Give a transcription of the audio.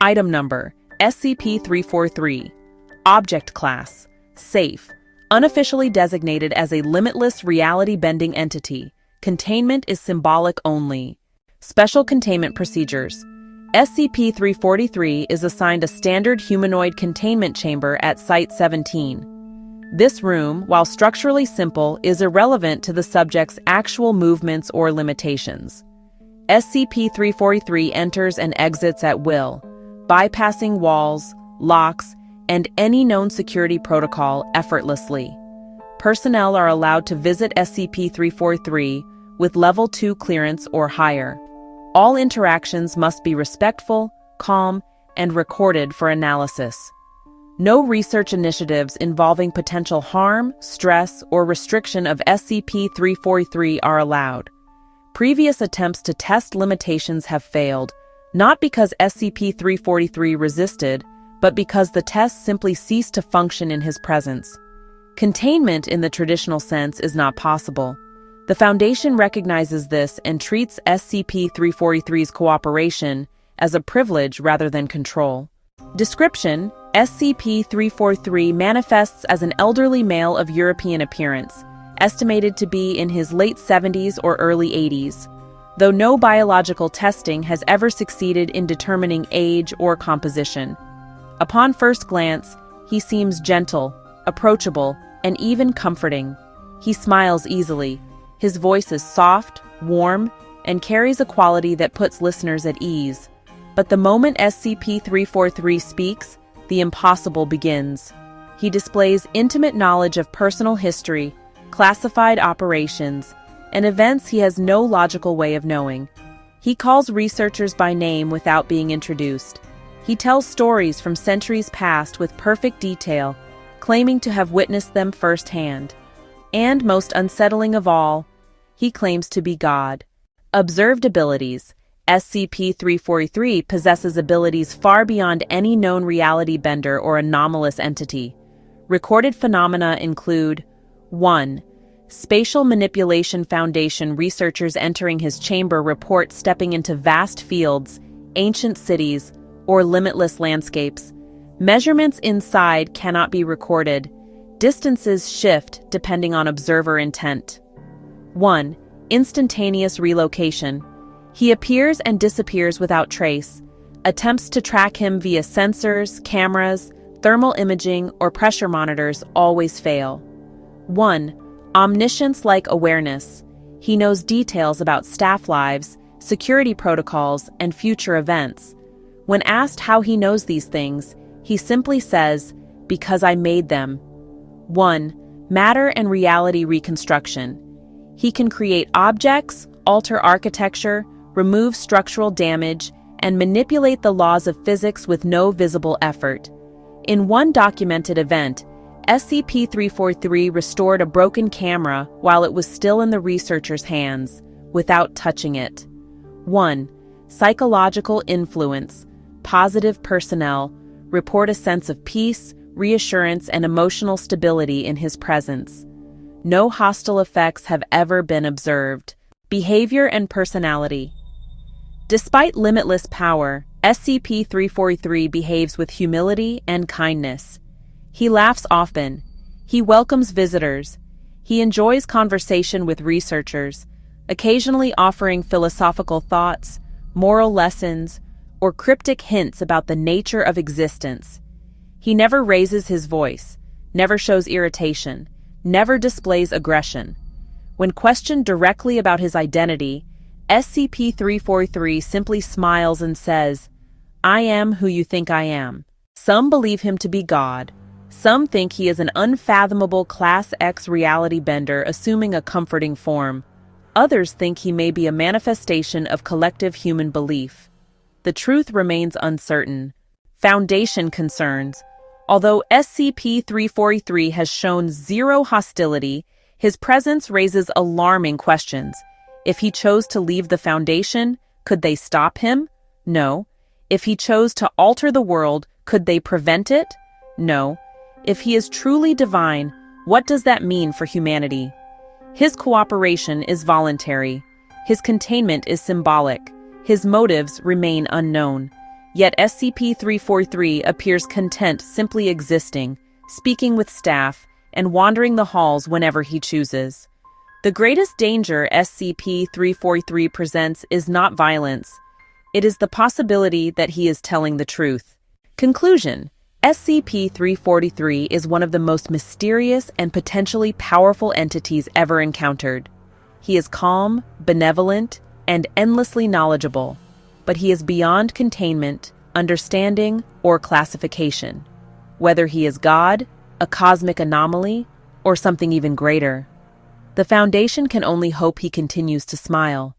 Item Number: SCP-343. Object Class: Safe. Unofficially designated as a limitless reality-bending entity. Containment is symbolic only. Special Containment Procedures: SCP-343 is assigned a standard humanoid containment chamber at SITE-17. This room, while structurally simple, is irrelevant to the subject's actual movements or limitations. SCP-343 enters and exits at will, bypassing walls, locks, and any known security protocol effortlessly. Personnel are allowed to visit SCP-343 with Level 2 clearance or higher. All interactions must be respectful, calm, and recorded for analysis. No research initiatives involving potential harm, stress, or restriction of SCP-343 are allowed. Previous attempts to test limitations have failed, not because SCP-343 resisted, but because the tests simply ceased to function in his presence. Containment in the traditional sense is not possible. The Foundation recognizes this and treats SCP-343's cooperation as a privilege rather than control. Description: SCP-343 manifests as an elderly male of European appearance, estimated to be in his late 70s or early 80s, though no biological testing has ever succeeded in determining age or composition. Upon first glance, he seems gentle, approachable, and even comforting. He smiles easily. His voice is soft, warm, and carries a quality that puts listeners at ease. But the moment SCP-343 speaks, the impossible begins. He displays intimate knowledge of personal history, classified operations, and events he has no logical way of knowing. He calls researchers by name without being introduced. He tells stories from centuries past with perfect detail, claiming to have witnessed them firsthand. And most unsettling of all, he claims to be God. Observed abilities: SCP-343 possesses abilities far beyond any known reality bender or anomalous entity. Recorded phenomena include: 1. Spatial Manipulation Foundation researchers entering his chamber report stepping into vast fields, ancient cities, or limitless landscapes. Measurements inside cannot be recorded. Distances shift depending on observer intent. 1. Instantaneous relocation. He appears and disappears without trace. Attempts to track him via sensors, cameras, thermal imaging, or pressure monitors always fail. 1. Omniscience-like awareness. He knows details about staff lives, security protocols, and future events. When asked how he knows these things, he simply says, "Because I made them." 1. Matter and reality reconstruction. He can create objects, alter architecture, remove structural damage, and manipulate the laws of physics with no visible effort. In one documented event, SCP-343 restored a broken camera while it was still in the researcher's hands, without touching it. 1. Psychological influence. Positive personnel report a sense of peace, reassurance, and emotional stability in his presence. No hostile effects have ever been observed. Behavior and personality. Despite limitless power, SCP-343 behaves with humility and kindness. He laughs often. He welcomes visitors. He enjoys conversation with researchers, occasionally offering philosophical thoughts, moral lessons, or cryptic hints about the nature of existence. He never raises his voice, never shows irritation, never displays aggression. When questioned directly about his identity, SCP-343 simply smiles and says, "I am who you think I am." Some believe him to be God. Some think he is an unfathomable Class X reality bender assuming a comforting form. Others think he may be a manifestation of collective human belief. The truth remains uncertain. Foundation concerns. Although SCP-343 has shown zero hostility, his presence raises alarming questions. If he chose to leave the Foundation, could they stop him? No. If he chose to alter the world, could they prevent it? No. If he is truly divine, what does that mean for humanity? His cooperation is voluntary. His containment is symbolic. His motives remain unknown. Yet SCP-343 appears content simply existing, speaking with staff, and wandering the halls whenever he chooses. The greatest danger SCP-343 presents is not violence. It is the possibility that he is telling the truth. Conclusion: SCP-343 is one of the most mysterious and potentially powerful entities ever encountered. He is calm, benevolent, and endlessly knowledgeable, but he is beyond containment, understanding, or classification. Whether he is God, a cosmic anomaly, or something even greater. The Foundation can only hope he continues to smile.